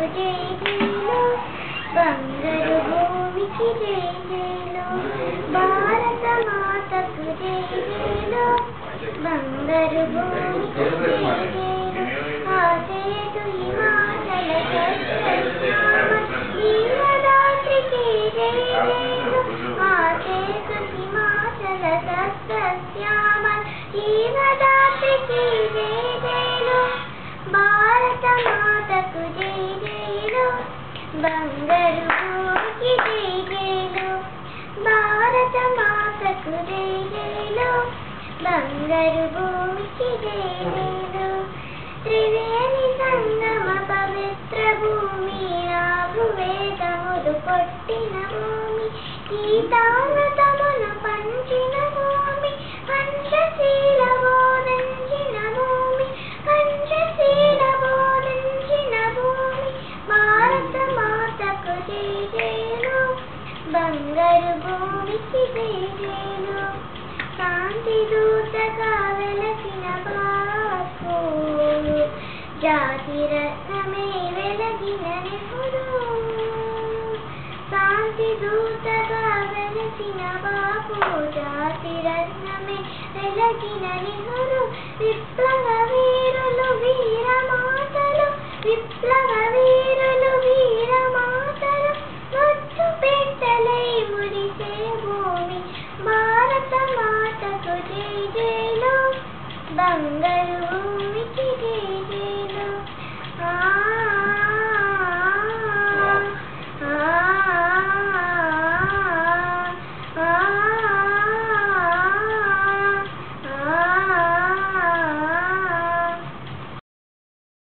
మాతకు జై జైలో బంగారు భూమికి జై జైలో భారత మాతకు జై జైలో బంగారు భూమికి జై జైలో ఆసేతు హిమాచల సస్యశ్యామ నీలదాత్రికి జై జైలో ఆసేతు హిమాచల సస్యశ్యామ నీలదాత్రికి జై జైలో భారత మాతకు జై జైలో బంగారు భూమికి జై జైలో భారత మాతకు జై జైలో బంగారు భూమికి జై జైలో త్రివేణి సంగమ పవిత్ర భూమి నాగు వేదములు కొట్టిన భూమి గీతామృతమును పంచిన భూమి పంచశీల బోధించిన భూమి పంచశీల బోధించిన భూమి భారత మాతకు జై జైలో బంగారు భూమికి జై జైలో శాంతి దూతగా వెలసిన బాపు జాతి రత్నమే వెలగిన నెహ్రూ శాంతి దూతగా వెలసిన బాపు జాతి రత్నమే వెలగిన నెహ్రూ విప్లవ వీరులు వీరమ